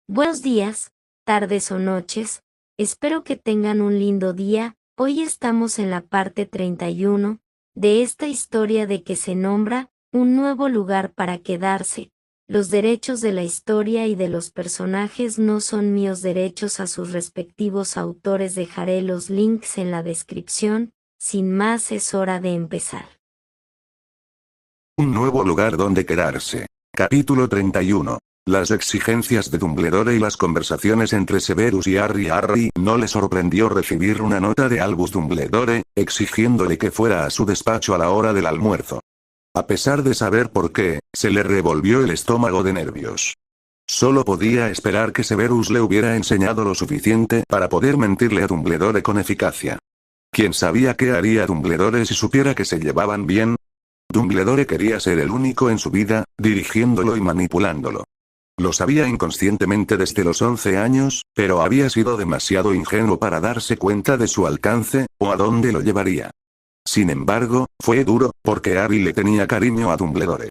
Buenos días, tardes o noches, espero que tengan un lindo día. Hoy estamos en la parte 31 de esta historia de que se nombra un nuevo lugar para quedarse. Los derechos de la historia y de los personajes no son míos, derechos a sus respectivos autores. Dejaré los links en la descripción. Sin más, es hora de empezar. Un nuevo lugar donde quedarse. Capítulo 31. Las exigencias de Dumbledore y las conversaciones entre Severus y Harry. A Harry no le sorprendió recibir una nota de Albus Dumbledore, exigiéndole que fuera a su despacho a la hora del almuerzo. A pesar de saber por qué, se le revolvió el estómago de nervios. Solo podía esperar que Severus le hubiera enseñado lo suficiente para poder mentirle a Dumbledore con eficacia. ¿Quién sabía qué haría Dumbledore si supiera que se llevaban bien? Dumbledore quería ser el único en su vida, dirigiéndolo y manipulándolo. Lo sabía inconscientemente desde los 11 años, pero había sido demasiado ingenuo para darse cuenta de su alcance, o a dónde lo llevaría. Sin embargo, fue duro, porque Harry le tenía cariño a Dumbledore.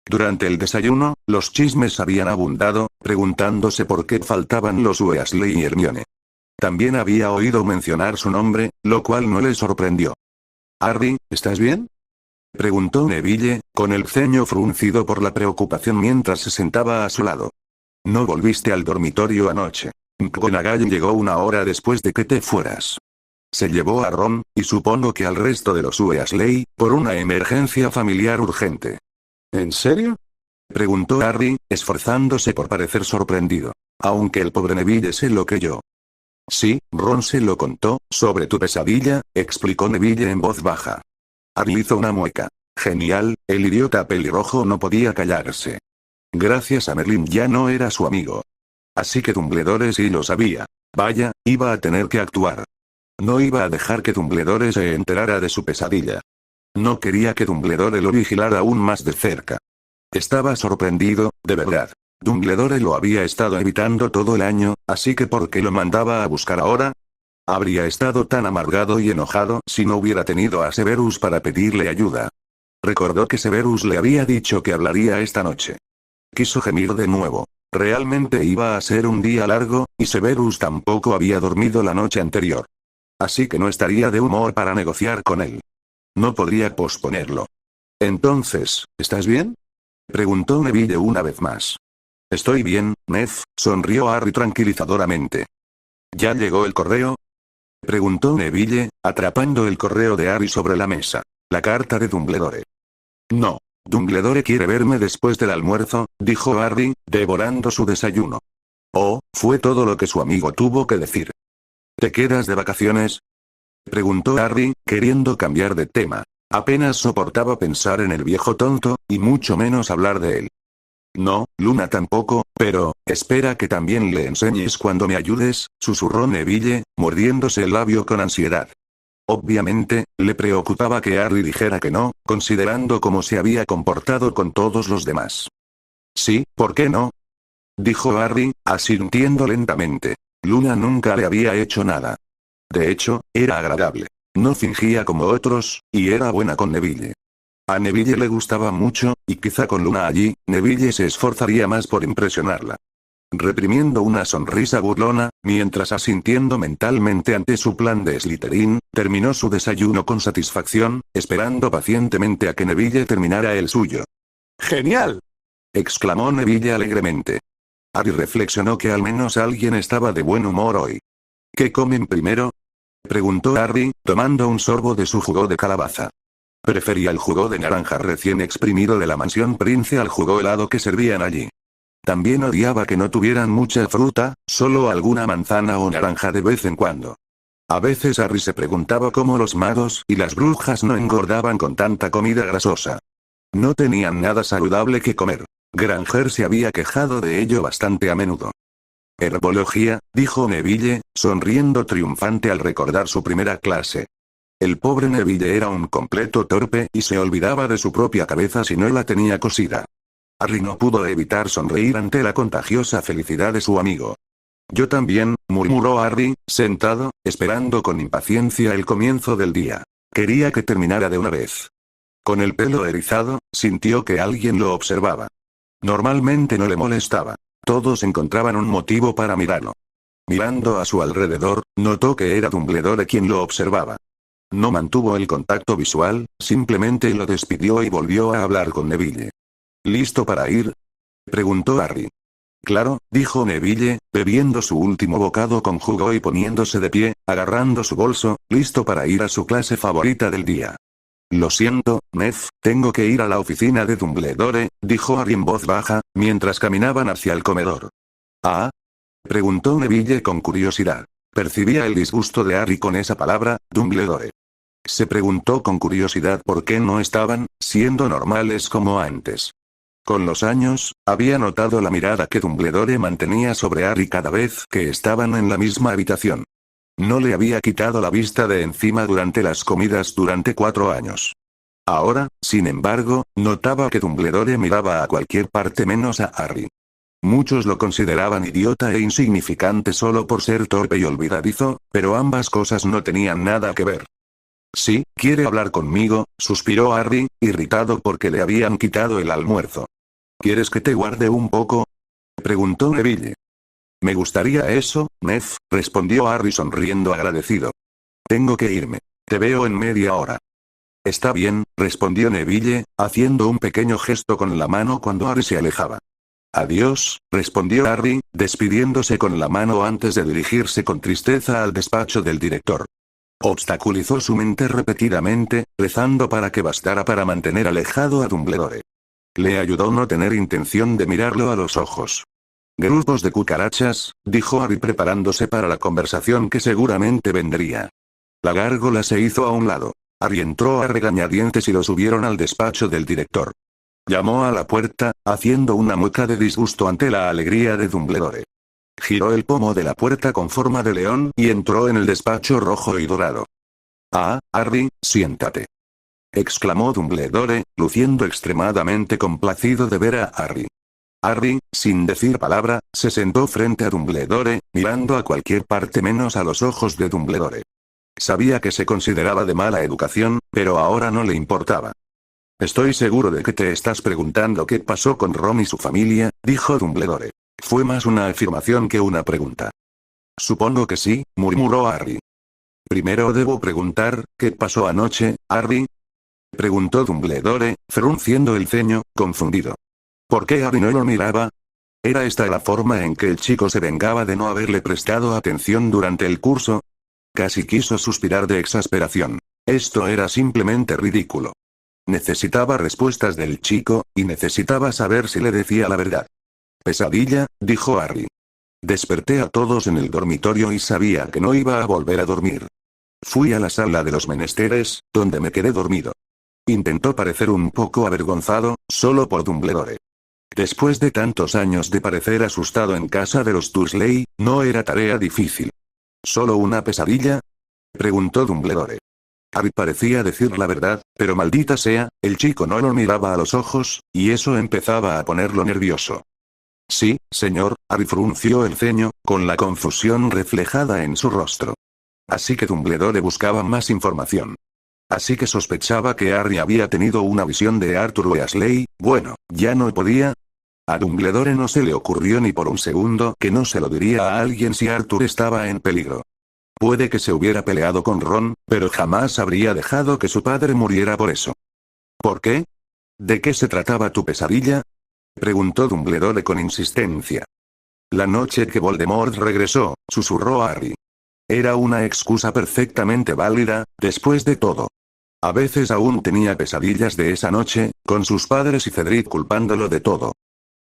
Durante el desayuno, los chismes habían abundado, preguntándose por qué faltaban los Weasley y Hermione. También había oído mencionar su nombre, lo cual no le sorprendió. «Harry, ¿estás bien?», preguntó Neville, con el ceño fruncido por la preocupación mientras se sentaba a su lado. «¿No volviste al dormitorio anoche? McGonagall llegó una hora después de que te fueras. Se llevó a Ron, y supongo que al resto de los Weasley, por una emergencia familiar urgente». «¿En serio?», preguntó Harry, esforzándose por parecer sorprendido. «Aunque el pobre Neville se lo creyó». «Sí, Ron se lo contó, sobre tu pesadilla», explicó Neville en voz baja. Harry hizo una mueca. Genial, el idiota pelirrojo no podía callarse. Gracias a Merlin ya no era su amigo. Así que Dumbledore sí lo sabía. Vaya, iba a tener que actuar. No iba a dejar que Dumbledore se enterara de su pesadilla. No quería que Dumbledore lo vigilara aún más de cerca. Estaba sorprendido, de verdad. Dumbledore lo había estado evitando todo el año, así que ¿por qué lo mandaba a buscar ahora? Habría estado tan amargado y enojado si no hubiera tenido a Severus para pedirle ayuda. Recordó que Severus le había dicho que hablaría esta noche. Quiso gemir de nuevo. Realmente iba a ser un día largo, y Severus tampoco había dormido la noche anterior. Así que no estaría de humor para negociar con él. No podría posponerlo. «Entonces, ¿estás bien?», preguntó Neville una vez más. «Estoy bien, Nev», sonrió Harry tranquilizadoramente. «¿Ya llegó el correo?», preguntó Neville, atrapando el correo de Harry sobre la mesa. «La carta de Dumbledore». «No. Dumbledore quiere verme después del almuerzo», dijo Harry, devorando su desayuno. Oh, fue todo lo que su amigo tuvo que decir. «¿Te quedas de vacaciones?», preguntó Harry, queriendo cambiar de tema. Apenas soportaba pensar en el viejo tonto, y mucho menos hablar de él. «No, Luna tampoco, pero, espera que también le enseñes cuando me ayudes», susurró Neville, mordiéndose el labio con ansiedad. Obviamente, le preocupaba que Harry dijera que no, considerando cómo se había comportado con todos los demás. «Sí, ¿por qué no?», dijo Harry, asintiendo lentamente. Luna nunca le había hecho nada. De hecho, era agradable. No fingía como otros, y era buena con Neville. A Neville le gustaba mucho, y quizá con Luna allí, Neville se esforzaría más por impresionarla. Reprimiendo una sonrisa burlona, mientras asintiendo mentalmente ante su plan de Slytherin, terminó su desayuno con satisfacción, esperando pacientemente a que Neville terminara el suyo. «¡Genial!», exclamó Neville alegremente. Harry reflexionó que al menos alguien estaba de buen humor hoy. «¿Qué comen primero?», preguntó Harry, tomando un sorbo de su jugo de calabaza. Prefería el jugo de naranja recién exprimido de la mansión Prince al jugo helado que servían allí. También odiaba que no tuvieran mucha fruta, solo alguna manzana o naranja de vez en cuando. A veces Harry se preguntaba cómo los magos y las brujas no engordaban con tanta comida grasosa. No tenían nada saludable que comer. Granger se había quejado de ello bastante a menudo. «Herbología», dijo Neville, sonriendo triunfante al recordar su primera clase. El pobre Neville era un completo torpe y se olvidaba de su propia cabeza si no la tenía cosida. Harry no pudo evitar sonreír ante la contagiosa felicidad de su amigo. «Yo también», murmuró Harry, sentado, esperando con impaciencia el comienzo del día. Quería que terminara de una vez. Con el pelo erizado, sintió que alguien lo observaba. Normalmente no le molestaba. Todos encontraban un motivo para mirarlo. Mirando a su alrededor, notó que era Dumbledore quien lo observaba. No mantuvo el contacto visual, simplemente lo despidió y volvió a hablar con Neville. ¿Listo para ir?, preguntó Harry. Claro, dijo Neville, bebiendo su último bocado con jugo y poniéndose de pie, agarrando su bolso, listo para ir a su clase favorita del día. Lo siento, Ned, tengo que ir a la oficina de Dumbledore, dijo Harry en voz baja, mientras caminaban hacia el comedor. ¿Ah? Preguntó Neville con curiosidad. Percibía el disgusto de Harry con esa palabra, Dumbledore. Se preguntó con curiosidad por qué no estaban siendo normales como antes. Con los años, había notado la mirada que Dumbledore mantenía sobre Harry cada vez que estaban en la misma habitación. No le había quitado la vista de encima durante las comidas durante 4 años. Ahora, sin embargo, notaba que Dumbledore miraba a cualquier parte menos a Harry. Muchos lo consideraban idiota e insignificante solo por ser torpe y olvidadizo, pero ambas cosas no tenían nada que ver. «Sí, ¿quiere hablar conmigo?», suspiró Harry, irritado porque le habían quitado el almuerzo. «¿Quieres que te guarde un poco?», preguntó Neville. «Me gustaría eso, Ned», respondió Harry sonriendo agradecido. «Tengo que irme. Te veo en media hora». «Está bien», respondió Neville, haciendo un pequeño gesto con la mano cuando Harry se alejaba. «Adiós», respondió Harry, despidiéndose con la mano antes de dirigirse con tristeza al despacho del director. Obstaculizó su mente repetidamente, rezando para que bastara para mantener alejado a Dumbledore. Le ayudó no tener intención de mirarlo a los ojos. «Grupos de cucarachas», dijo Harry preparándose para la conversación que seguramente vendría. La gárgola se hizo a un lado. Harry entró a regañadientes y lo subieron al despacho del director. Llamó a la puerta, haciendo una mueca de disgusto ante la alegría de Dumbledore. Giró el pomo de la puerta con forma de león y entró en el despacho rojo y dorado. «Ah, Harry, siéntate», exclamó Dumbledore, luciendo extremadamente complacido de ver a Harry. Harry, sin decir palabra, se sentó frente a Dumbledore, mirando a cualquier parte menos a los ojos de Dumbledore. Sabía que se consideraba de mala educación, pero ahora no le importaba. «Estoy seguro de que te estás preguntando qué pasó con Ron y su familia», dijo Dumbledore. Fue más una afirmación que una pregunta. «Supongo que sí», murmuró Harry. «Primero debo preguntar, ¿qué pasó anoche, Harry?», preguntó Dumbledore, frunciendo el ceño, confundido. ¿Por qué Harry no lo miraba? ¿Era esta la forma en que el chico se vengaba de no haberle prestado atención durante el curso? Casi quiso suspirar de exasperación. Esto era simplemente ridículo. Necesitaba respuestas del chico, y necesitaba saber si le decía la verdad. «Pesadilla», dijo Harry. «Desperté a todos en el dormitorio y sabía que no iba a volver a dormir. Fui a la sala de los menesteres, donde me quedé dormido». Intentó parecer un poco avergonzado, solo por Dumbledore. Después de tantos años de parecer asustado en casa de los Dursley, no era tarea difícil. ¿Solo una pesadilla?, preguntó Dumbledore. Harry parecía decir la verdad, pero maldita sea, el chico no lo miraba a los ojos, y eso empezaba a ponerlo nervioso. «Sí, señor», Harry frunció el ceño, con la confusión reflejada en su rostro. Así que Dumbledore buscaba más información. Así que sospechaba que Harry había tenido una visión de Arthur Weasley. Bueno, ya no podía. A Dumbledore no se le ocurrió ni por un segundo que no se lo diría a alguien si Arthur estaba en peligro. Puede que se hubiera peleado con Ron, pero jamás habría dejado que su padre muriera por eso. ¿Por qué? ¿De qué se trataba tu pesadilla?, preguntó Dumbledore con insistencia. «La noche que Voldemort regresó», susurró Harry. Era una excusa perfectamente válida, después de todo. A veces aún tenía pesadillas de esa noche, con sus padres y Cedric culpándolo de todo.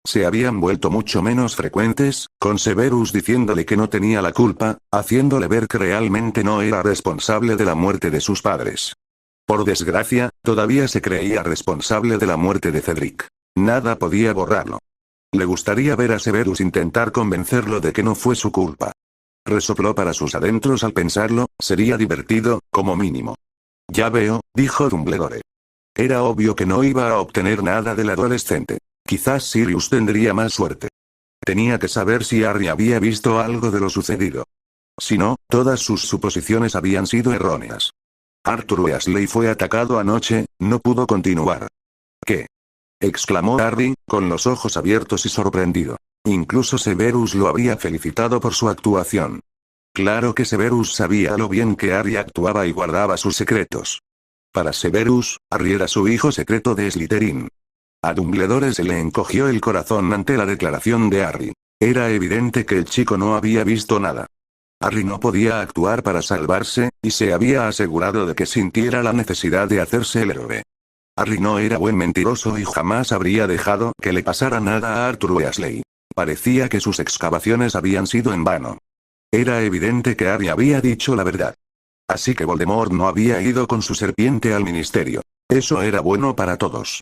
Se habían vuelto mucho menos frecuentes, con Severus diciéndole que no tenía la culpa, haciéndole ver que realmente no era responsable de la muerte de sus padres. Por desgracia, todavía se creía responsable de la muerte de Cedric. Nada podía borrarlo. Le gustaría ver a Severus intentar convencerlo de que no fue su culpa. Resopló para sus adentros al pensarlo, sería divertido, como mínimo. «Ya veo», dijo Dumbledore. Era obvio que no iba a obtener nada del adolescente. Quizás Sirius tendría más suerte. Tenía que saber si Harry había visto algo de lo sucedido. Si no, todas sus suposiciones habían sido erróneas. Arthur Weasley fue atacado anoche, no pudo continuar. «¿Qué?», exclamó Harry, con los ojos abiertos y sorprendido. Incluso Severus lo habría felicitado por su actuación. Claro que Severus sabía lo bien que Harry actuaba y guardaba sus secretos. Para Severus, Harry era su hijo secreto de Slytherin. A Dumbledore se le encogió el corazón ante la declaración de Harry. Era evidente que el chico no había visto nada. Harry no podía actuar para salvarse, y se había asegurado de que sintiera la necesidad de hacerse el héroe. Harry no era buen mentiroso y jamás habría dejado que le pasara nada a Arthur Weasley. Parecía que sus excavaciones habían sido en vano. Era evidente que Harry había dicho la verdad. Así que Voldemort no había ido con su serpiente al ministerio. Eso era bueno para todos.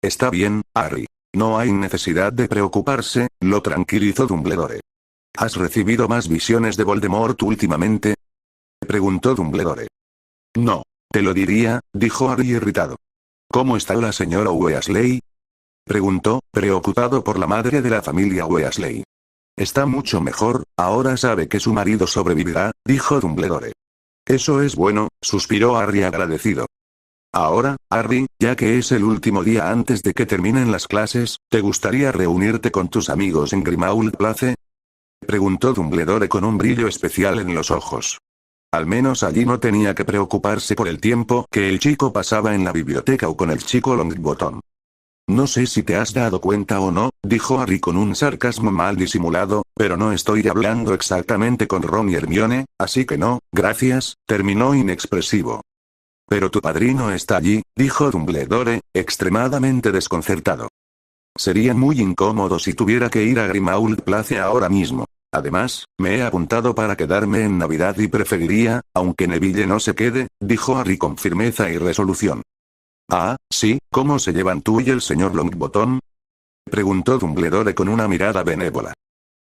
Está bien, Harry. No hay necesidad de preocuparse, lo tranquilizó Dumbledore. ¿Has recibido más visiones de Voldemort últimamente?, preguntó Dumbledore. No. Te lo diría, dijo Harry irritado. ¿Cómo está la señora Weasley?, preguntó, preocupado por la madre de la familia Weasley. Está mucho mejor, ahora sabe que su marido sobrevivirá, dijo Dumbledore. Eso es bueno, suspiró Harry agradecido. Ahora, Harry, ya que es el último día antes de que terminen las clases, ¿te gustaría reunirte con tus amigos en Grimmauld Place?, preguntó Dumbledore con un brillo especial en los ojos. Al menos allí no tenía que preocuparse por el tiempo que el chico pasaba en la biblioteca o con el chico Longbottom. No sé si te has dado cuenta o no, dijo Harry con un sarcasmo mal disimulado, pero no estoy hablando exactamente con Ron y Hermione, así que no, gracias, terminó inexpresivo. Pero tu padrino está allí, dijo Dumbledore, extremadamente desconcertado. Sería muy incómodo si tuviera que ir a Grimmauld Place ahora mismo. Además, me he apuntado para quedarme en Navidad y preferiría, aunque Neville no se quede, dijo Harry con firmeza y resolución. Ah, sí, ¿cómo se llevan tú y el señor Longbottom?, preguntó Dumbledore con una mirada benévola.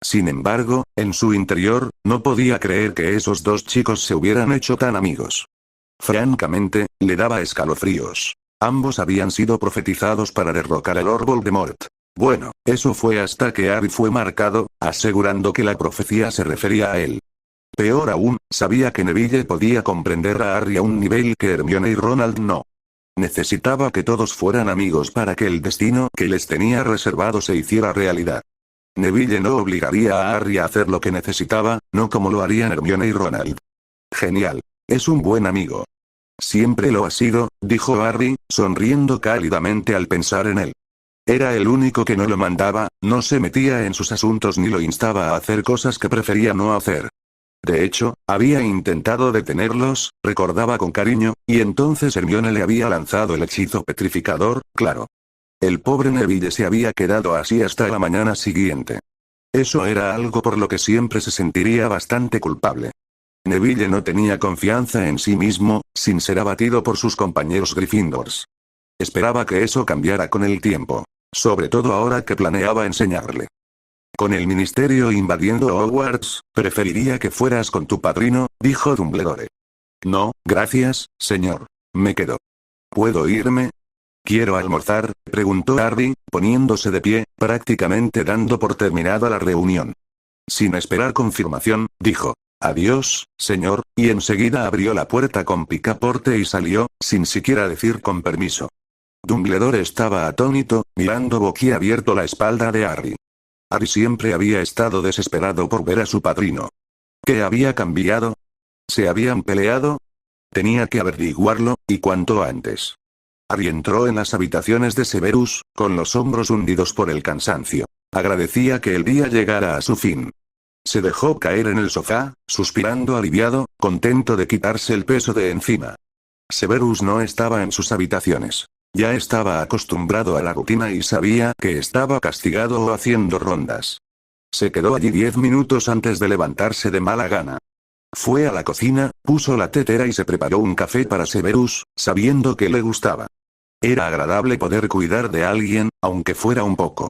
Sin embargo, en su interior, no podía creer que esos dos chicos se hubieran hecho tan amigos. Francamente, le daba escalofríos. Ambos habían sido profetizados para derrocar a Lord Voldemort. Bueno, eso fue hasta que Harry fue marcado, asegurando que la profecía se refería a él. Peor aún, sabía que Neville podía comprender a Harry a un nivel que Hermione y Ronald no. Necesitaba que todos fueran amigos para que el destino que les tenía reservado se hiciera realidad. Neville no obligaría a Harry a hacer lo que necesitaba, no como lo harían Hermione y Ronald. Genial. Es un buen amigo. Siempre lo ha sido, dijo Harry, sonriendo cálidamente al pensar en él. Era el único que no lo mandaba, no se metía en sus asuntos ni lo instaba a hacer cosas que prefería no hacer. De hecho, había intentado detenerlos, recordaba con cariño, y entonces Hermione le había lanzado el hechizo petrificador, claro. El pobre Neville se había quedado así hasta la mañana siguiente. Eso era algo por lo que siempre se sentiría bastante culpable. Neville no tenía confianza en sí mismo, sin ser abatido por sus compañeros Gryffindors. Esperaba que eso cambiara con el tiempo. Sobre todo ahora que planeaba enseñarle. Con el ministerio invadiendo Hogwarts, preferiría que fueras con tu padrino, dijo Dumbledore. No, gracias, señor. Me quedo. ¿Puedo irme? ¿Quiero almorzar?, preguntó Harry, poniéndose de pie, prácticamente dando por terminada la reunión. Sin esperar confirmación, dijo. Adiós, señor, y enseguida abrió la puerta con picaporte y salió, sin siquiera decir con permiso. Dumbledore estaba atónito, mirando boquiabierto la espalda de Harry. Harry siempre había estado desesperado por ver a su padrino. ¿Qué había cambiado? ¿Se habían peleado? Tenía que averiguarlo, y cuanto antes. Harry entró en las habitaciones de Severus, con los hombros hundidos por el cansancio. Agradecía que el día llegara a su fin. Se dejó caer en el sofá, suspirando aliviado, contento de quitarse el peso de encima. Severus no estaba en sus habitaciones. Ya estaba acostumbrado a la rutina y sabía que estaba castigado o haciendo rondas. Se quedó allí 10 minutos antes de levantarse de mala gana. Fue a la cocina, puso la tetera y se preparó un café para Severus, sabiendo que le gustaba. Era agradable poder cuidar de alguien, aunque fuera un poco.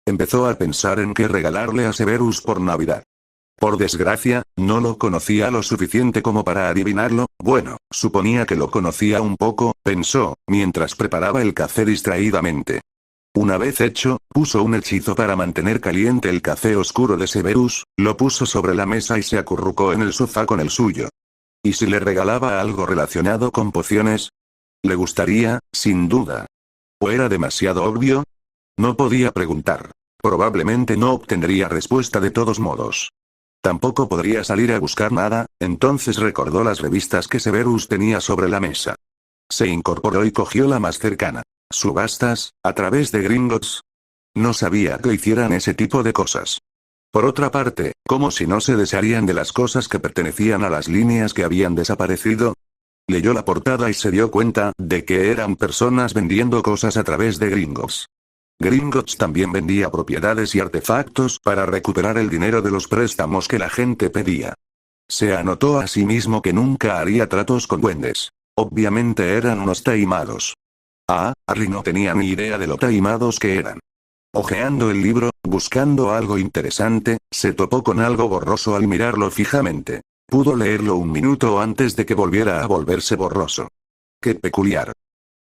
Empezó a pensar en qué regalarle a Severus por Navidad. Por desgracia, no lo conocía lo suficiente como para adivinarlo. Bueno, suponía que lo conocía un poco, pensó, mientras preparaba el café distraídamente. Una vez hecho, puso un hechizo para mantener caliente el café oscuro de Severus, lo puso sobre la mesa y se acurrucó en el sofá con el suyo. ¿Y si le regalaba algo relacionado con pociones? Le gustaría, sin duda. ¿O era demasiado obvio? No podía preguntar. Probablemente no obtendría respuesta de todos modos. Tampoco podría salir a buscar nada, entonces recordó las revistas que Severus tenía sobre la mesa. Se incorporó y cogió la más cercana. Subastas, a través de Gringotts. No sabía que hicieran ese tipo de cosas. Por otra parte, ¿cómo si no se desharían de las cosas que pertenecían a las líneas que habían desaparecido? Leyó la portada y se dio cuenta de que eran personas vendiendo cosas a través de Gringotts. Gringotts también vendía propiedades y artefactos para recuperar el dinero de los préstamos que la gente pedía. Se anotó a sí mismo que nunca haría tratos con duendes. Obviamente eran unos taimados. Harry no tenía ni idea de lo taimados que eran. Hojeando el libro, buscando algo interesante, se topó con algo borroso al mirarlo fijamente. Pudo leerlo un minuto antes de que volviera a volverse borroso. ¡Qué peculiar!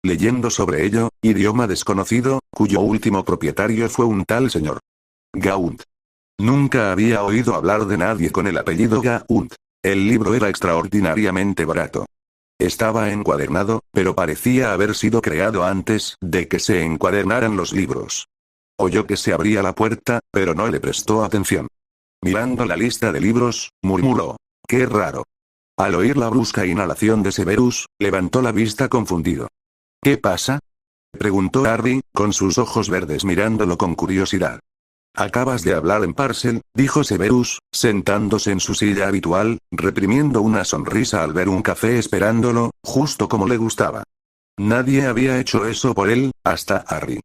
Leyendo sobre ello, idioma desconocido, cuyo último propietario fue un tal señor Gaunt. Nunca había oído hablar de nadie con el apellido Gaunt. El libro era extraordinariamente barato. Estaba encuadernado, pero parecía haber sido creado antes de que se encuadernaran los libros. Oyó que se abría la puerta, pero no le prestó atención. Mirando la lista de libros, murmuró: ¡qué raro! Al oír la brusca inhalación de Severus, levantó la vista confundido. ¿Qué pasa?, preguntó Harry, con sus ojos verdes mirándolo con curiosidad. Acabas de hablar en Parcel, dijo Severus, sentándose en su silla habitual, reprimiendo una sonrisa al ver un café esperándolo, justo como le gustaba. Nadie había hecho eso por él, hasta Harry.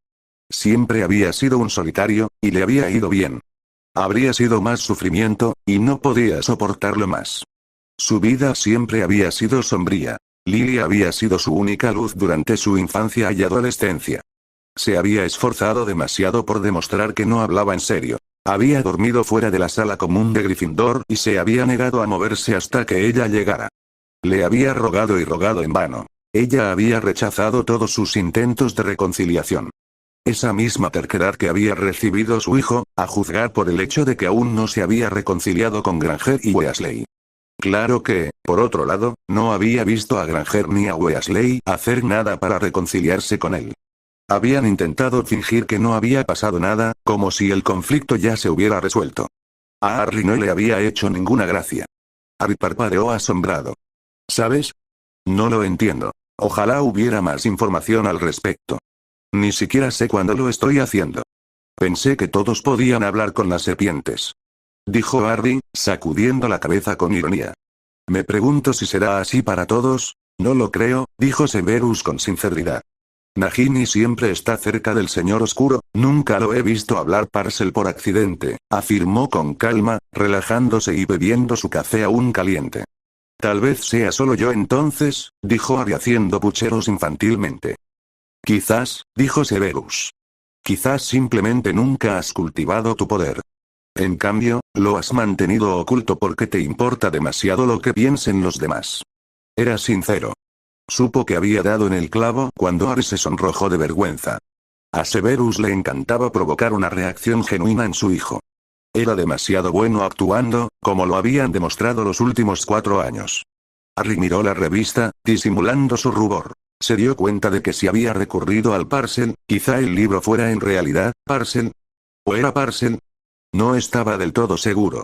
Siempre había sido un solitario, y le había ido bien. Habría sido más sufrimiento, y no podía soportarlo más. Su vida siempre había sido sombría. Lily había sido su única luz durante su infancia y adolescencia. Se había esforzado demasiado por demostrar que no hablaba en serio. Había dormido fuera de la sala común de Gryffindor y se había negado a moverse hasta que ella llegara. Le había rogado y rogado en vano. Ella había rechazado todos sus intentos de reconciliación. Esa misma terquedad que había recibido su hijo, a juzgar por el hecho de que aún no se había reconciliado con Granger y Weasley. Claro que, por otro lado, no había visto a Granger ni a Weasley hacer nada para reconciliarse con él. Habían intentado fingir que no había pasado nada, como si el conflicto ya se hubiera resuelto. A Harry no le había hecho ninguna gracia. Harry parpadeó asombrado. ¿Sabes? No lo entiendo. Ojalá hubiera más información al respecto. Ni siquiera sé cuándo lo estoy haciendo. Pensé que todos podían hablar con las serpientes. Dijo Harry, sacudiendo la cabeza con ironía. Me pregunto si será así para todos. No lo creo, dijo Severus con sinceridad. Nagini siempre está cerca del Señor Oscuro, nunca lo he visto hablar Parcel por accidente, afirmó con calma, relajándose y bebiendo su café aún caliente. Tal vez sea solo yo entonces, dijo Harry haciendo pucheros infantilmente. Quizás, dijo Severus. Quizás simplemente nunca has cultivado tu poder. En cambio, lo has mantenido oculto porque te importa demasiado lo que piensen los demás. Era sincero. Supo que había dado en el clavo cuando Harry se sonrojó de vergüenza. A Severus le encantaba provocar una reacción genuina en su hijo. Era demasiado bueno actuando, como lo habían demostrado los últimos 4 años. Harry miró la revista, disimulando su rubor. Se dio cuenta de que si había recurrido al Parcel, quizá el libro fuera en realidad Parcel. ¿O era Parcel? No estaba del todo seguro.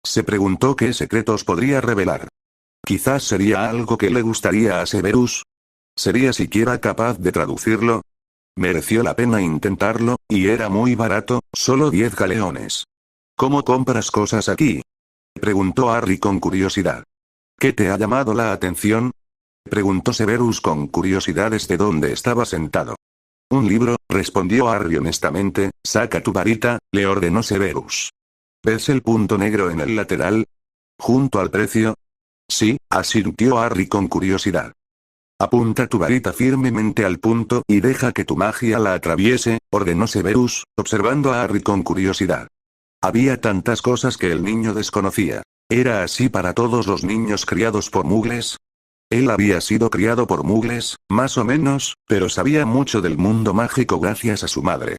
Se preguntó qué secretos podría revelar. Quizás sería algo que le gustaría a Severus. ¿Sería siquiera capaz de traducirlo? Mereció la pena intentarlo, y era muy barato, solo 10 galeones. ¿Cómo compras cosas aquí?, preguntó Harry con curiosidad. ¿Qué te ha llamado la atención?, preguntó Severus con curiosidad desde donde estaba sentado. Un libro, respondió Harry honestamente. Saca tu varita, le ordenó Severus. ¿Ves el punto negro en el lateral? ¿Junto al precio? Sí, asintió Harry con curiosidad. Apunta tu varita firmemente al punto y deja que tu magia la atraviese, ordenó Severus, observando a Harry con curiosidad. Había tantas cosas que el niño desconocía. ¿Era así para todos los niños criados por muggles? Él había sido criado por muggles, más o menos, pero sabía mucho del mundo mágico gracias a su madre.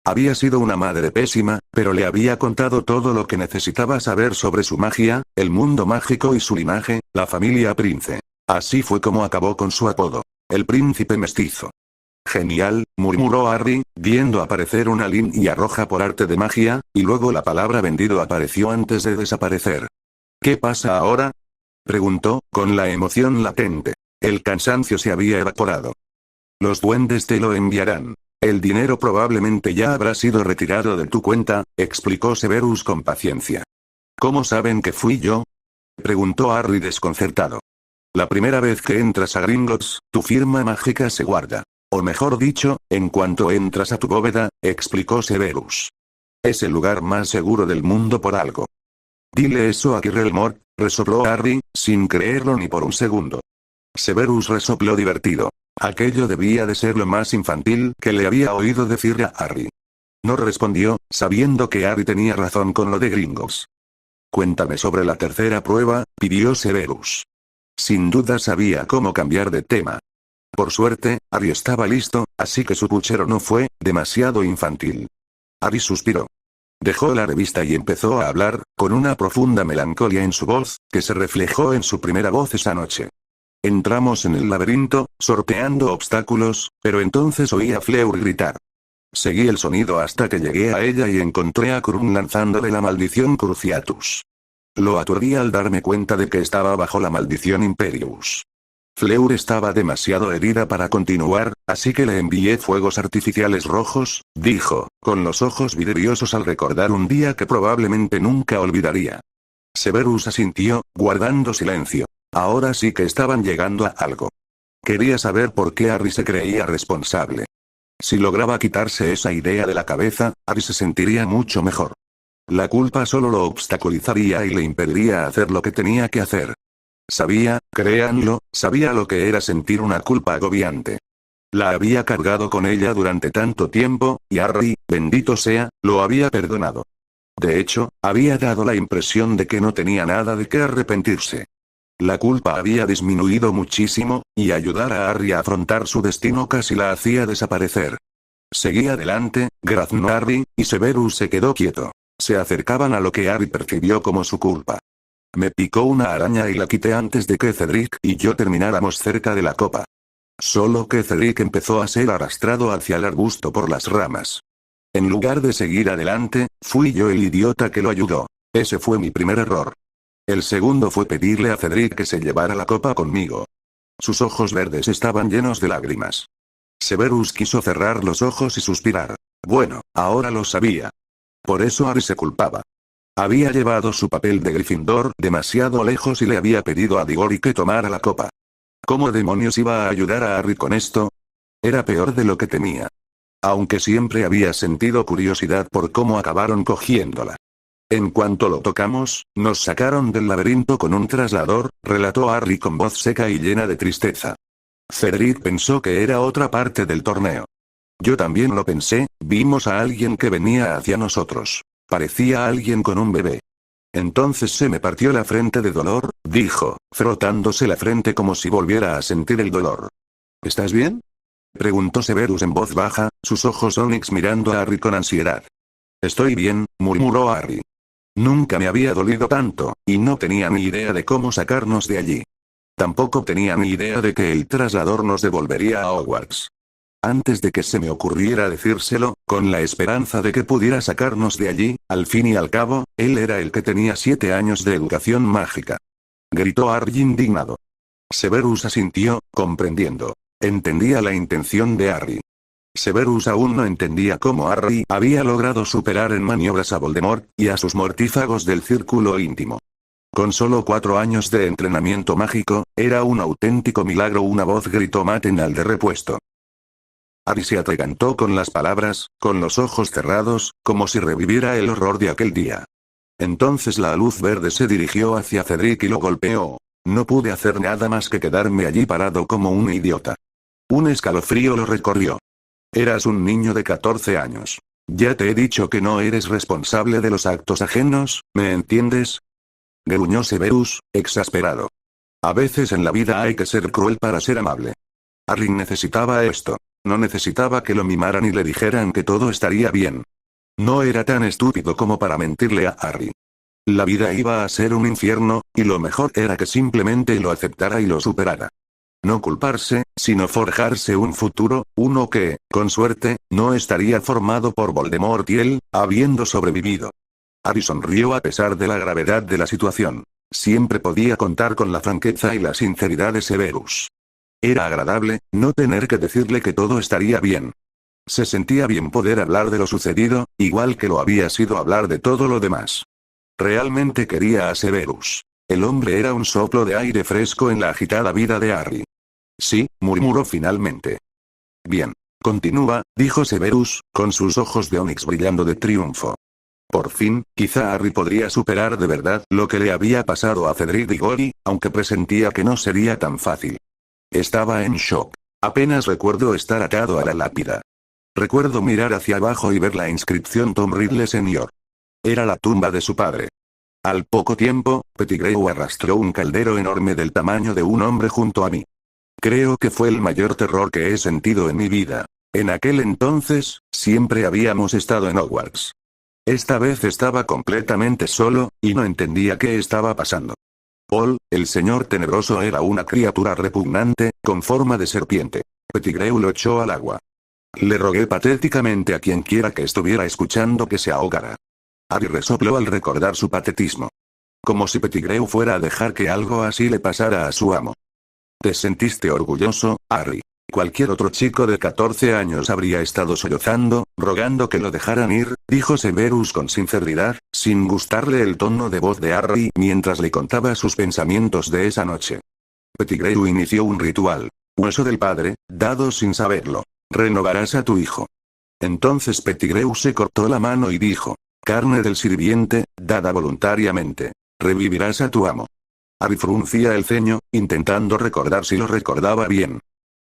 Había sido una madre pésima, pero le había contado todo lo que necesitaba saber sobre su magia, el mundo mágico y su linaje, la familia Prince. Así fue como acabó con su apodo, el príncipe mestizo. Genial, murmuró Harry, viendo aparecer una línea roja por arte de magia, y luego la palabra vendido apareció antes de desaparecer. ¿Qué pasa ahora? Preguntó, con la emoción latente. El cansancio se había evaporado. Los duendes te lo enviarán. El dinero probablemente ya habrá sido retirado de tu cuenta, explicó Severus con paciencia. ¿Cómo saben que fui yo? Preguntó Harry desconcertado. La primera vez que entras a Gringotts, tu firma mágica se guarda. O mejor dicho, en cuanto entras a tu bóveda, explicó Severus. Es el lugar más seguro del mundo por algo. Dile eso a Quirrell Mort, resopló Harry, sin creerlo ni por un segundo. Severus resopló divertido. Aquello debía de ser lo más infantil que le había oído decirle a Harry. No respondió, sabiendo que Harry tenía razón con lo de Gringotts. Cuéntame sobre la tercera prueba, pidió Severus. Sin duda sabía cómo cambiar de tema. Por suerte, Harry estaba listo, así que su puchero no fue demasiado infantil. Harry suspiró. Dejó la revista y empezó a hablar, con una profunda melancolía en su voz, que se reflejó en su primera voz esa noche. Entramos en el laberinto, sorteando obstáculos, pero entonces oí a Fleur gritar. Seguí el sonido hasta que llegué a ella y encontré a Krum lanzándole la maldición Cruciatus. Lo aturdí al darme cuenta de que estaba bajo la maldición Imperius. Fleur estaba demasiado herida para continuar, así que le envié fuegos artificiales rojos, dijo, con los ojos vidriosos al recordar un día que probablemente nunca olvidaría. Severus asintió, guardando silencio. Ahora sí que estaban llegando a algo. Quería saber por qué Harry se creía responsable. Si lograba quitarse esa idea de la cabeza, Harry se sentiría mucho mejor. La culpa solo lo obstaculizaría y le impediría hacer lo que tenía que hacer. Sabía, créanlo, sabía lo que era sentir una culpa agobiante. La había cargado con ella durante tanto tiempo, y Harry, bendito sea, lo había perdonado. De hecho, había dado la impresión de que no tenía nada de qué arrepentirse. La culpa había disminuido muchísimo, y ayudar a Harry a afrontar su destino casi la hacía desaparecer. Seguía adelante, graznó Harry, y Severus se quedó quieto. Se acercaban a lo que Harry percibió como su culpa. Me picó una araña y la quité antes de que Cedric y yo termináramos cerca de la copa. Solo que Cedric empezó a ser arrastrado hacia el arbusto por las ramas. En lugar de seguir adelante, fui yo el idiota que lo ayudó. Ese fue mi primer error. El segundo fue pedirle a Cedric que se llevara la copa conmigo. Sus ojos verdes estaban llenos de lágrimas. Severus quiso cerrar los ojos y suspirar. Bueno, ahora lo sabía. Por eso Harry se culpaba. Había llevado su papel de Gryffindor demasiado lejos y le había pedido a Diggory que tomara la copa. ¿Cómo demonios iba a ayudar a Harry con esto? Era peor de lo que temía. Aunque siempre había sentido curiosidad por cómo acabaron cogiéndola. En cuanto lo tocamos, nos sacaron del laberinto con un traslador, relató Harry con voz seca y llena de tristeza. Cedric pensó que era otra parte del torneo. Yo también lo pensé, vimos a alguien que venía hacia nosotros. Parecía alguien con un bebé. Entonces se me partió la frente de dolor, dijo, frotándose la frente como si volviera a sentir el dolor. ¿Estás bien? Preguntó Severus en voz baja, sus ojos Onyx mirando a Harry con ansiedad. Estoy bien, murmuró Harry. Nunca me había dolido tanto, y no tenía ni idea de cómo sacarnos de allí. Tampoco tenía ni idea de que el traslador nos devolvería a Hogwarts. Antes de que se me ocurriera decírselo, con la esperanza de que pudiera sacarnos de allí, al fin y al cabo, él era el que tenía 7 años de educación mágica. Gritó Harry indignado. Severus asintió, comprendiendo. Entendía la intención de Harry. Severus aún no entendía cómo Harry había logrado superar en maniobras a Voldemort y a sus mortífagos del círculo íntimo. Con solo 4 años de entrenamiento mágico, era un auténtico milagro. Una voz gritó maten al de repuesto. Harry se atragantó con las palabras, con los ojos cerrados, como si reviviera el horror de aquel día. Entonces la luz verde se dirigió hacia Cedric y lo golpeó. No pude hacer nada más que quedarme allí parado como un idiota. Un escalofrío lo recorrió. Eras un niño de 14 años. Ya te he dicho que no eres responsable de los actos ajenos, ¿me entiendes? Gruñó Severus, exasperado. A veces en la vida hay que ser cruel para ser amable. Harry necesitaba esto. No necesitaba que lo mimaran y le dijeran que todo estaría bien. No era tan estúpido como para mentirle a Harry. La vida iba a ser un infierno, y lo mejor era que simplemente lo aceptara y lo superara. No culparse, sino forjarse un futuro, uno que, con suerte, no estaría formado por Voldemort y él, habiendo sobrevivido. Harry sonrió a pesar de la gravedad de la situación. Siempre podía contar con la franqueza y la sinceridad de Severus. Era agradable, no tener que decirle que todo estaría bien. Se sentía bien poder hablar de lo sucedido, igual que lo había sido hablar de todo lo demás. Realmente quería a Severus. El hombre era un soplo de aire fresco en la agitada vida de Harry. Sí, murmuró finalmente. Bien. Continúa, dijo Severus, con sus ojos de onix brillando de triunfo. Por fin, quizá Harry podría superar de verdad lo que le había pasado a Cedric Diggory, aunque presentía que no sería tan fácil. Estaba en shock. Apenas recuerdo estar atado a la lápida. Recuerdo mirar hacia abajo y ver la inscripción Tom Riddle Sr. Era la tumba de su padre. Al poco tiempo, Pettigrew arrastró un caldero enorme del tamaño de un hombre junto a mí. Creo que fue el mayor terror que he sentido en mi vida. En aquel entonces, siempre habíamos estado en Hogwarts. Esta vez estaba completamente solo, y no entendía qué estaba pasando. Paul, el señor tenebroso era una criatura repugnante, con forma de serpiente. Pettigrew lo echó al agua. Le rogué patéticamente a quien quiera que estuviera escuchando que se ahogara. Harry resopló al recordar su patetismo. Como si Pettigrew fuera a dejar que algo así le pasara a su amo. ¿Te sentiste orgulloso, Harry? Cualquier otro chico de 14 años habría estado sollozando, rogando que lo dejaran ir, dijo Severus con sinceridad, sin gustarle el tono de voz de Harry mientras le contaba sus pensamientos de esa noche. Pettigrew inició un ritual. Hueso del padre, dado sin saberlo. Renovarás a tu hijo. Entonces Pettigrew se cortó la mano y dijo. Carne del sirviente, dada voluntariamente. Revivirás a tu amo. Harry fruncía el ceño, intentando recordar si lo recordaba bien.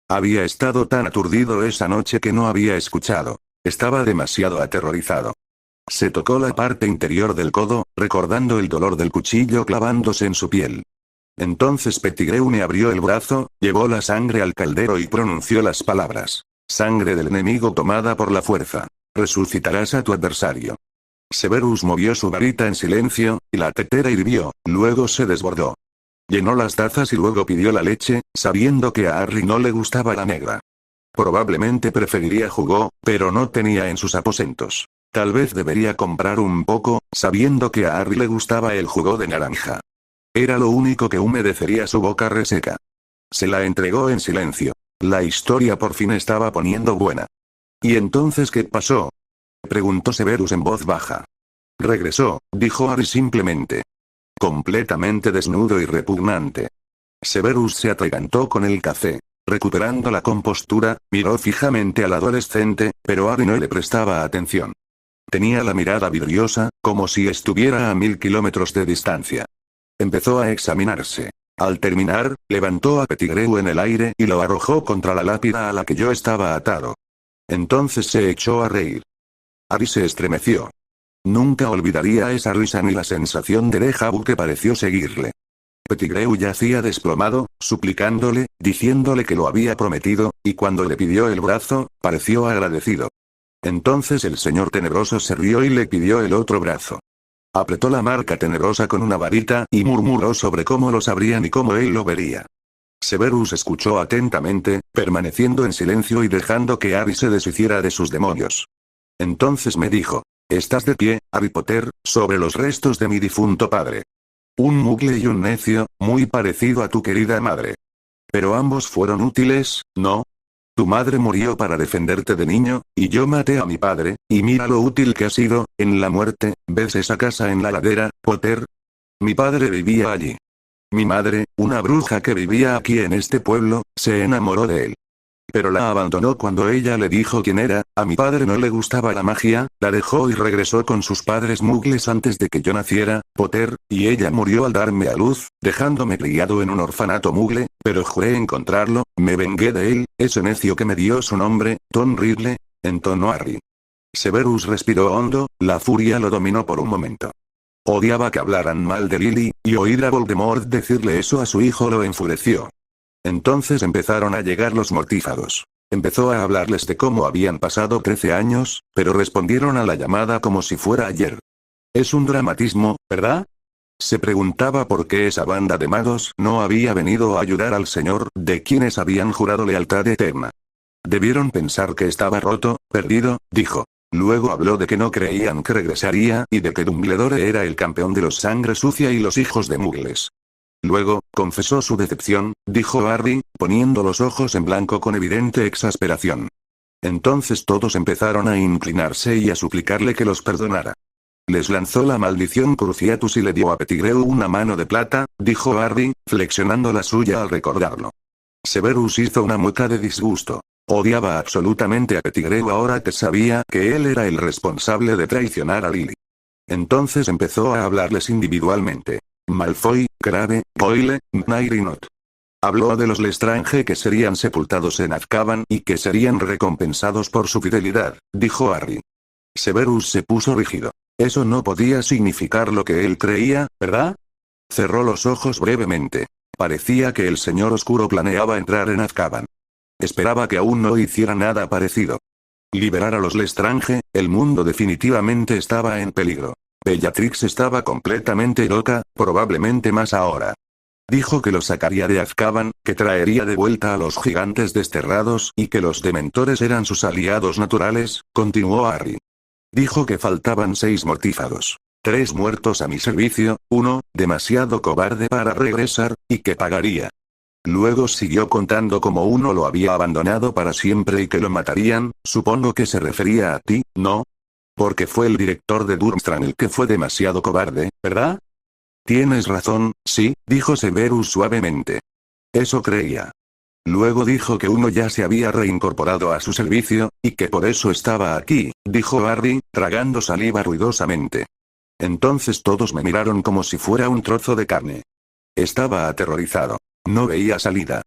Había estado tan aturdido esa noche que no había escuchado. Estaba demasiado aterrorizado. Se tocó la parte interior del codo, recordando el dolor del cuchillo clavándose en su piel. Entonces Pettigrew me abrió el brazo, llevó la sangre al caldero y pronunció las palabras. Sangre del enemigo tomada por la fuerza. Resucitarás a tu adversario. Severus movió su varita en silencio, y la tetera hirvió, luego se desbordó. Llenó las tazas y luego pidió la leche, sabiendo que a Harry no le gustaba la negra. Probablemente preferiría jugo, pero no tenía en sus aposentos. Tal vez debería comprar un poco, sabiendo que a Harry le gustaba el jugo de naranja. Era lo único que humedecería su boca reseca. Se la entregó en silencio. La historia por fin estaba poniendo buena. ¿Y entonces qué pasó? Preguntó Severus en voz baja. Regresó, dijo Harry simplemente. Completamente desnudo y repugnante. Severus se atragantó con el café. Recuperando la compostura, miró fijamente al adolescente, pero Harry no le prestaba atención. Tenía la mirada vidriosa, como si estuviera a 1000 kilómetros de distancia. Empezó a examinarse. Al terminar, levantó a Pettigrew en el aire y lo arrojó contra la lápida a la que yo estaba atado. Entonces se echó a reír. Harry se estremeció. Nunca olvidaría esa risa ni la sensación de déjà vu que pareció seguirle. Pettigrew yacía desplomado, suplicándole, diciéndole que lo había prometido, y cuando le pidió el brazo, pareció agradecido. Entonces el señor tenebroso se rió y le pidió el otro brazo. Apretó la marca tenebrosa con una varita y murmuró sobre cómo lo sabrían y cómo él lo vería. Severus escuchó atentamente, permaneciendo en silencio y dejando que Harry se deshiciera de sus demonios. Entonces me dijo. Estás de pie, Harry Potter, sobre los restos de mi difunto padre. Un mugle y un necio, muy parecido a tu querida madre. Pero ambos fueron útiles, ¿no? Tu madre murió para defenderte de niño, y yo maté a mi padre, y mira lo útil que ha sido, en la muerte. ¿Ves esa casa en la ladera, Potter? Mi padre vivía allí. Mi madre, una bruja que vivía aquí en este pueblo, se enamoró de él. Pero la abandonó cuando ella le dijo quién era. A mi padre no le gustaba la magia, la dejó y regresó con sus padres mugles antes de que yo naciera, Potter, y ella murió al darme a luz, dejándome criado en un orfanato mugle, pero juré encontrarlo, me vengué de él, ese necio que me dio su nombre, Tom Riddle, entonó Harry. Severus respiró hondo, la furia lo dominó por un momento. Odiaba que hablaran mal de Lily, y oír a Voldemort decirle eso a su hijo lo enfureció. Entonces empezaron a llegar los mortífagos. Empezó a hablarles de cómo habían pasado 13 años, pero respondieron a la llamada como si fuera ayer. Es un dramatismo, ¿verdad? Se preguntaba por qué esa banda de magos no había venido a ayudar al señor de quienes habían jurado lealtad eterna. Debieron pensar que estaba roto, perdido, dijo. Luego habló de que no creían que regresaría y de que Dumbledore era el campeón de los sangre sucia y los hijos de muggles. Luego, confesó su decepción, dijo Harry, poniendo los ojos en blanco con evidente exasperación. Entonces todos empezaron a inclinarse y a suplicarle que los perdonara. Les lanzó la maldición Cruciatus y le dio a Pettigrew una mano de plata, dijo Harry, flexionando la suya al recordarlo. Severus hizo una mueca de disgusto. Odiaba absolutamente a Pettigrew ahora que sabía que él era el responsable de traicionar a Lily. Entonces empezó a hablarles individualmente. Malfoy, Crabbe, Goyle, McNair y Nott. Habló de los Lestrange que serían sepultados en Azkaban y que serían recompensados por su fidelidad, dijo Harry. Severus se puso rígido. Eso no podía significar lo que él creía, ¿verdad? Cerró los ojos brevemente. Parecía que el señor oscuro planeaba entrar en Azkaban. Esperaba que aún no hiciera nada parecido. Liberar a los Lestrange, el mundo definitivamente estaba en peligro. Bellatrix estaba completamente loca, probablemente más ahora. Dijo que los sacaría de Azkaban, que traería de vuelta a los gigantes desterrados y que los dementores eran sus aliados naturales, continuó Harry. Dijo que faltaban 6 mortífagos. 3 muertos a mi servicio, 1, demasiado cobarde para regresar, y que pagaría. Luego siguió contando cómo uno lo había abandonado para siempre y que lo matarían, supongo que se refería a ti, ¿no? Porque fue el director de Durmstrang el que fue demasiado cobarde, ¿verdad? Tienes razón, sí, dijo Severus suavemente. Eso creía. Luego dijo que uno ya se había reincorporado a su servicio, y que por eso estaba aquí, dijo Harry, tragando saliva ruidosamente. Entonces todos me miraron como si fuera un trozo de carne. Estaba aterrorizado. No veía salida.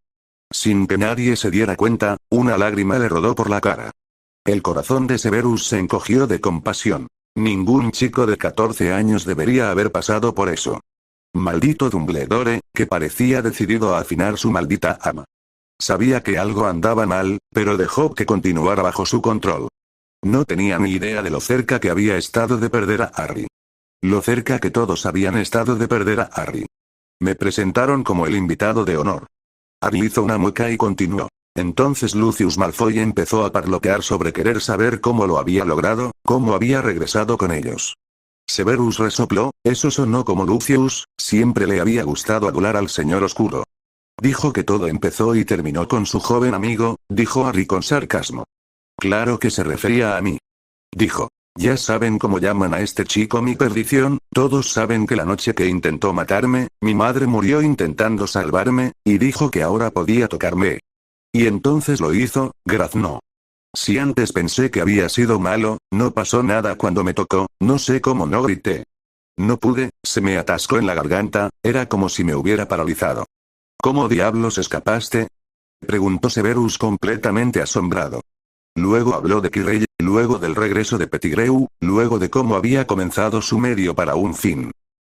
Sin que nadie se diera cuenta, una lágrima le rodó por la cara. El corazón de Severus se encogió de compasión. Ningún chico de 14 años debería haber pasado por eso. Maldito Dumbledore, que parecía decidido a afinar su maldita ama. Sabía que algo andaba mal, pero dejó que continuara bajo su control. No tenía ni idea de lo cerca que había estado de perder a Harry. Lo cerca que todos habían estado de perder a Harry. Me presentaron como el invitado de honor. Harry hizo una mueca y continuó. Entonces Lucius Malfoy empezó a parlotear sobre querer saber cómo lo había logrado, cómo había regresado con ellos. Severus resopló, eso sonó como Lucius, siempre le había gustado adular al señor oscuro. Dijo que todo empezó y terminó con su joven amigo, dijo Harry con sarcasmo. Claro que se refería a mí. Dijo. Ya saben cómo llaman a este chico mi perdición, todos saben que la noche que intentó matarme, mi madre murió intentando salvarme, y dijo que ahora podía tocarme. Y entonces lo hizo, graznó. Si antes pensé que había sido malo, no pasó nada cuando me tocó, no sé cómo no grité. No pude, se me atascó en la garganta, era como si me hubiera paralizado. ¿Cómo diablos escapaste? Preguntó Severus completamente asombrado. Luego habló de Quirrell, luego del regreso de Pettigrew, luego de cómo había comenzado su medio para un fin.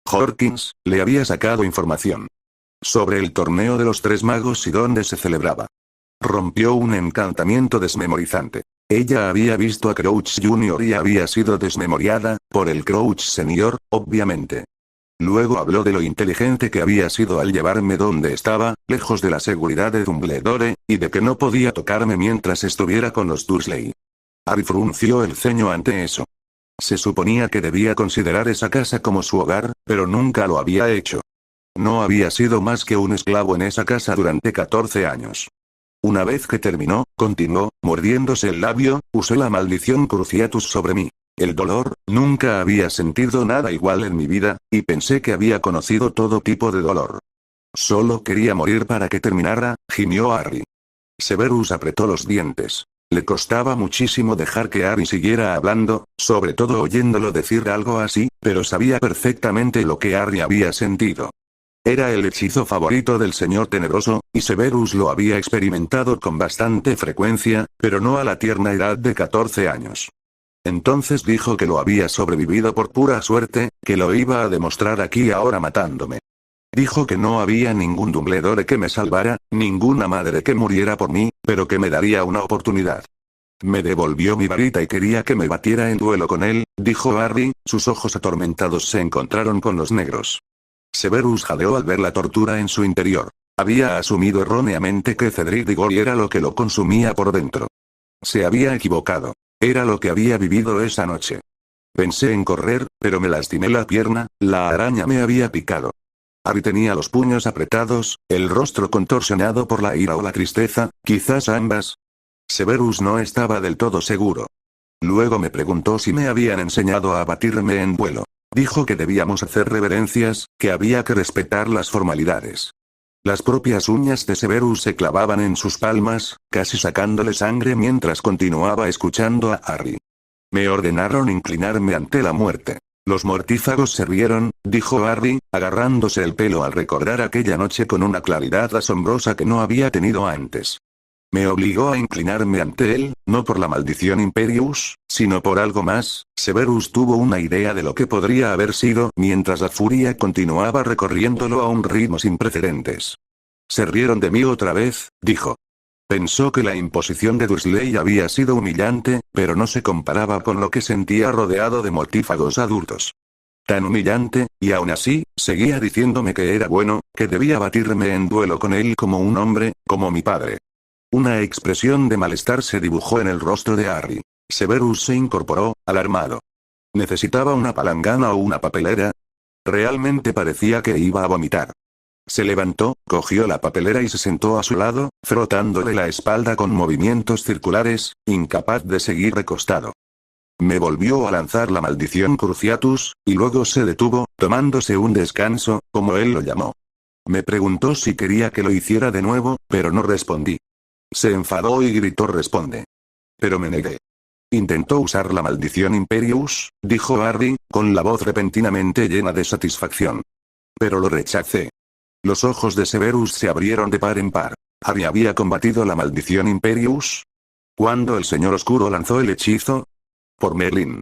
Hawkins le había sacado información sobre el torneo de los 3 magos y dónde se celebraba. Rompió un encantamiento desmemorizante. Ella había visto a Crouch Jr. y había sido desmemoriada, por el Crouch Senior, obviamente. Luego habló de lo inteligente que había sido al llevarme donde estaba, lejos de la seguridad de Dumbledore, y de que no podía tocarme mientras estuviera con los Dursley. Harry frunció el ceño ante eso. Se suponía que debía considerar esa casa como su hogar, pero nunca lo había hecho. No había sido más que un esclavo en esa casa durante 14 años. Una vez que terminó, continuó, mordiéndose el labio, usé la maldición Cruciatus sobre mí. El dolor, nunca había sentido nada igual en mi vida, y pensé que había conocido todo tipo de dolor. Solo quería morir para que terminara, gimió Harry. Severus apretó los dientes. Le costaba muchísimo dejar que Harry siguiera hablando, sobre todo oyéndolo decir algo así, pero sabía perfectamente lo que Harry había sentido. Era el hechizo favorito del Señor Tenebroso, y Severus lo había experimentado con bastante frecuencia, pero no a la tierna edad de 14 años. Entonces dijo que lo había sobrevivido por pura suerte, que lo iba a demostrar aquí ahora matándome. Dijo que no había ningún Dumbledore que me salvara, ninguna madre que muriera por mí, pero que me daría una oportunidad. Me devolvió mi varita y quería que me batiera en duelo con él, dijo Harry, sus ojos atormentados se encontraron con los negros. Severus jadeó al ver la tortura en su interior. Había asumido erróneamente que Cedric Diggory era lo que lo consumía por dentro. Se había equivocado. Era lo que había vivido esa noche. Pensé en correr, pero me lastimé la pierna, la araña me había picado. Harry tenía los puños apretados, el rostro contorsionado por la ira o la tristeza, quizás ambas. Severus no estaba del todo seguro. Luego me preguntó si me habían enseñado a batirme en duelo. Dijo que debíamos hacer reverencias, que había que respetar las formalidades. Las propias uñas de Severus se clavaban en sus palmas, casi sacándole sangre mientras continuaba escuchando a Harry. Me ordenaron inclinarme ante la muerte. Los mortífagos se rieron, dijo Harry, agarrándose el pelo al recordar aquella noche con una claridad asombrosa que no había tenido antes. Me obligó a inclinarme ante él, no por la maldición Imperius, sino por algo más. Severus tuvo una idea de lo que podría haber sido mientras la furia continuaba recorriéndolo a un ritmo sin precedentes. Se rieron de mí otra vez, dijo. Pensó que la imposición de Dursley había sido humillante, pero no se comparaba con lo que sentía rodeado de mortífagos adultos. Tan humillante, y aún así, seguía diciéndome que era bueno, que debía batirme en duelo con él como un hombre, como mi padre. Una expresión de malestar se dibujó en el rostro de Harry. Severus se incorporó, alarmado. ¿Necesitaba una palangana o una papelera? Realmente parecía que iba a vomitar. Se levantó, cogió la papelera y se sentó a su lado, frotándole la espalda con movimientos circulares, incapaz de seguir recostado. Me volvió a lanzar la maldición Cruciatus, y luego se detuvo, tomándose un descanso, como él lo llamó. Me preguntó si quería que lo hiciera de nuevo, pero no respondí. Se enfadó y gritó responde. Pero me negué. Intentó usar la maldición Imperius, dijo Harry, con la voz repentinamente llena de satisfacción. Pero lo rechacé. Los ojos de Severus se abrieron de par en par. ¿Harry había combatido la maldición Imperius? ¿Cuándo el Señor Oscuro lanzó el hechizo? Por Merlin.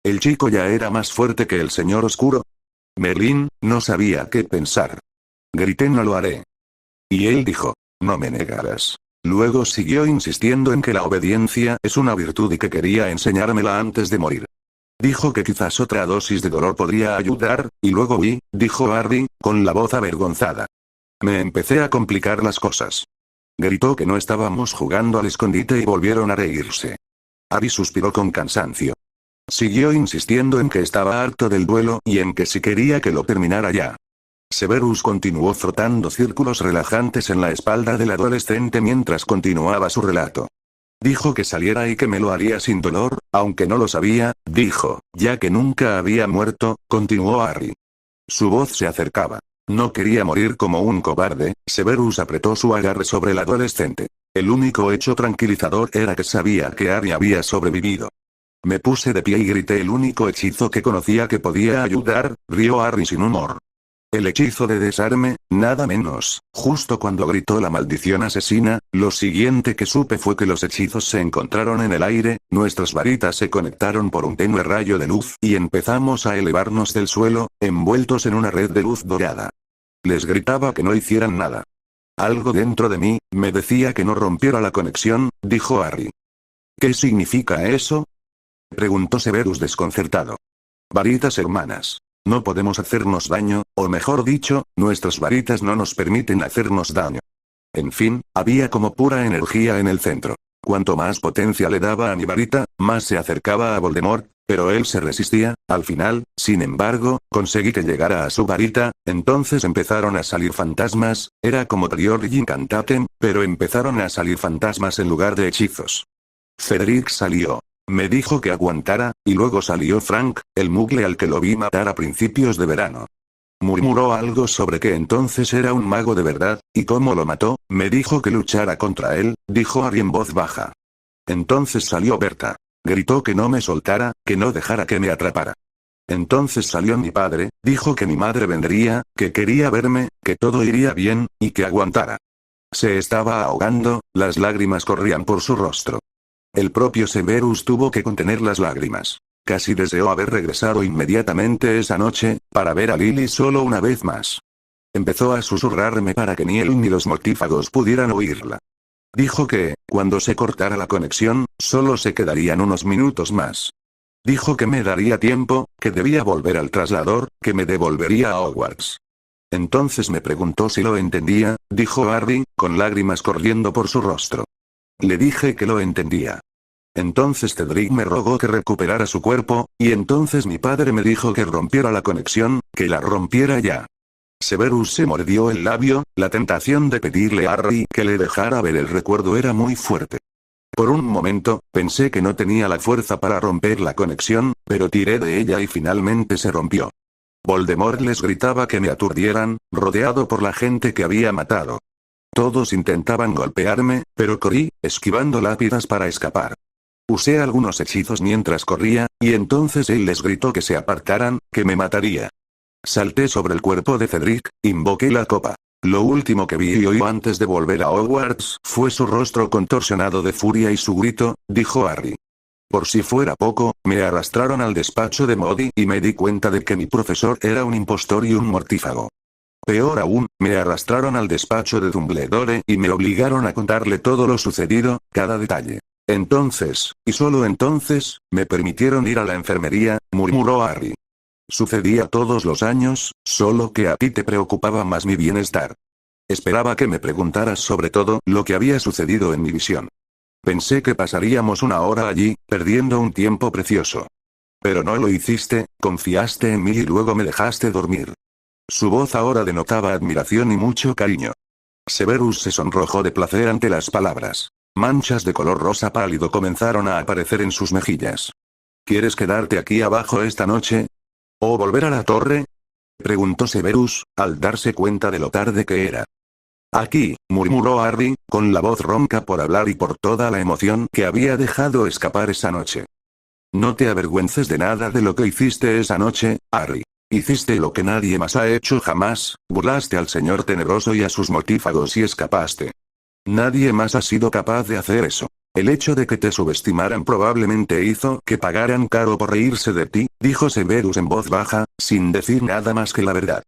¿El chico ya era más fuerte que el Señor Oscuro? Merlin, no sabía qué pensar. Grité no lo haré. Y él dijo, no me negarás. Luego siguió insistiendo en que la obediencia es una virtud y que quería enseñármela antes de morir. Dijo que quizás otra dosis de dolor podría ayudar, y luego vi, dijo Harry, con la voz avergonzada. Me empecé a complicar las cosas. Gritó que no estábamos jugando al escondite y volvieron a reírse. Harry suspiró con cansancio. Siguió insistiendo en que estaba harto del duelo y en que si quería que lo terminara ya. Severus continuó frotando círculos relajantes en la espalda del adolescente mientras continuaba su relato. Dijo que saliera y que me lo haría sin dolor, aunque no lo sabía, dijo, ya que nunca había muerto, continuó Harry. Su voz se acercaba. No quería morir como un cobarde. Severus apretó su agarre sobre el adolescente. El único hecho tranquilizador era que sabía que Harry había sobrevivido. Me puse de pie y grité el único hechizo que conocía que podía ayudar, rió Harry sin humor. El hechizo de desarme, nada menos. Justo cuando gritó la maldición asesina, lo siguiente que supe fue que los hechizos se encontraron en el aire, nuestras varitas se conectaron por un tenue rayo de luz y empezamos a elevarnos del suelo, envueltos en una red de luz dorada. Les gritaba que no hicieran nada. Algo dentro de mí, me decía que no rompiera la conexión, dijo Harry. ¿Qué significa eso? Preguntó Severus desconcertado. Varitas hermanas. No podemos hacernos daño, o mejor dicho, nuestras varitas no nos permiten hacernos daño. En fin, había como pura energía en el centro. Cuanto más potencia le daba a mi varita, más se acercaba a Voldemort, pero él se resistía. Al final, sin embargo, conseguí que llegara a su varita, entonces empezaron a salir fantasmas, era como Prior y Incantatem, pero empezaron a salir fantasmas en lugar de hechizos. Cedric salió. Me dijo que aguantara, y luego salió Frank, el muggle al que lo vi matar a principios de verano. Murmuró algo sobre que entonces era un mago de verdad, y cómo lo mató, me dijo que luchara contra él, dijo Harry en voz baja. Entonces salió Berta. Gritó que no me soltara, que no dejara que me atrapara. Entonces salió mi padre, dijo que mi madre vendría, que quería verme, que todo iría bien, y que aguantara. Se estaba ahogando, las lágrimas corrían por su rostro. El propio Severus tuvo que contener las lágrimas. Casi deseó haber regresado inmediatamente esa noche, para ver a Lily solo una vez más. Empezó a susurrarme para que ni él ni los mortífagos pudieran oírla. Dijo que, cuando se cortara la conexión, solo se quedarían unos minutos más. Dijo que me daría tiempo, que debía volver al traslador, que me devolvería a Hogwarts. Entonces me preguntó si lo entendía, dijo Harry, con lágrimas corriendo por su rostro. Le dije que lo entendía. Entonces Cedric me rogó que recuperara su cuerpo, y entonces mi padre me dijo que rompiera la conexión, que la rompiera ya. Severus se mordió el labio, la tentación de pedirle a Harry que le dejara ver el recuerdo era muy fuerte. Por un momento, pensé que no tenía la fuerza para romper la conexión, pero tiré de ella y finalmente se rompió. Voldemort les gritaba que me aturdieran, rodeado por la gente que había matado. Todos intentaban golpearme, pero corrí, esquivando lápidas para escapar. Usé algunos hechizos mientras corría, y entonces él les gritó que se apartaran, que me mataría. Salté sobre el cuerpo de Cedric, invoqué la copa. Lo último que vi y oí antes de volver a Hogwarts fue su rostro contorsionado de furia y su grito, dijo Harry. Por si fuera poco, me arrastraron al despacho de Modi y me di cuenta de que mi profesor era un impostor y un mortífago. Peor aún, me arrastraron al despacho de Dumbledore y me obligaron a contarle todo lo sucedido, cada detalle. Entonces, y solo entonces, me permitieron ir a la enfermería, murmuró Harry. Sucedía todos los años, solo que a ti te preocupaba más mi bienestar. Esperaba que me preguntaras sobre todo lo que había sucedido en mi visión. Pensé que pasaríamos una hora allí, perdiendo un tiempo precioso. Pero no lo hiciste, confiaste en mí y luego me dejaste dormir. Su voz ahora denotaba admiración y mucho cariño. Severus se sonrojó de placer ante las palabras. Manchas de color rosa pálido comenzaron a aparecer en sus mejillas. ¿Quieres quedarte aquí abajo esta noche? ¿O volver a la torre? Preguntó Severus, al darse cuenta de lo tarde que era. Aquí, murmuró Harry, con la voz ronca por hablar y por toda la emoción que había dejado escapar esa noche. No te avergüences de nada de lo que hiciste esa noche, Harry. Hiciste lo que nadie más ha hecho jamás, burlaste al Señor Tenebroso y a sus mortífagos y escapaste. Nadie más ha sido capaz de hacer eso. El hecho de que te subestimaran probablemente hizo que pagaran caro por reírse de ti, dijo Severus en voz baja, sin decir nada más que la verdad.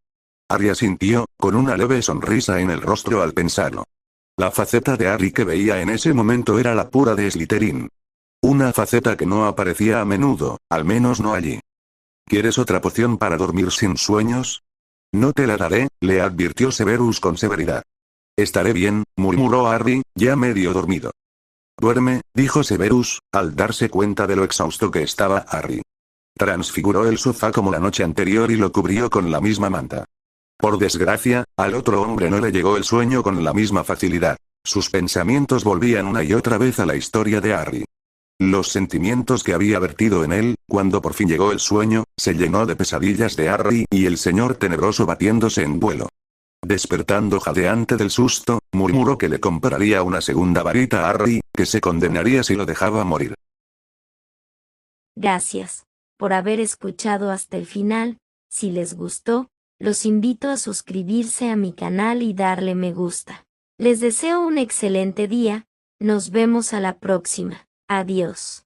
Harry asintió, con una leve sonrisa en el rostro al pensarlo. La faceta de Harry que veía en ese momento era la pura de Slytherin. Una faceta que no aparecía a menudo, al menos no allí. ¿Quieres otra poción para dormir sin sueños? No te la daré, le advirtió Severus con severidad. Estaré bien, murmuró Harry, ya medio dormido. Duerme, dijo Severus, al darse cuenta de lo exhausto que estaba Harry. Transfiguró el sofá como la noche anterior y lo cubrió con la misma manta. Por desgracia, al otro hombre no le llegó el sueño con la misma facilidad. Sus pensamientos volvían una y otra vez a la historia de Harry. Los sentimientos que había vertido en él, cuando por fin llegó el sueño, se llenó de pesadillas de Harry y el Señor Tenebroso batiéndose en vuelo. Despertando jadeante del susto, murmuró que le compraría una segunda varita a Harry, que se condenaría si lo dejaba morir. Gracias por haber escuchado hasta el final. Si les gustó, los invito a suscribirse a mi canal y darle me gusta. Les deseo un excelente día, nos vemos a la próxima. Adiós.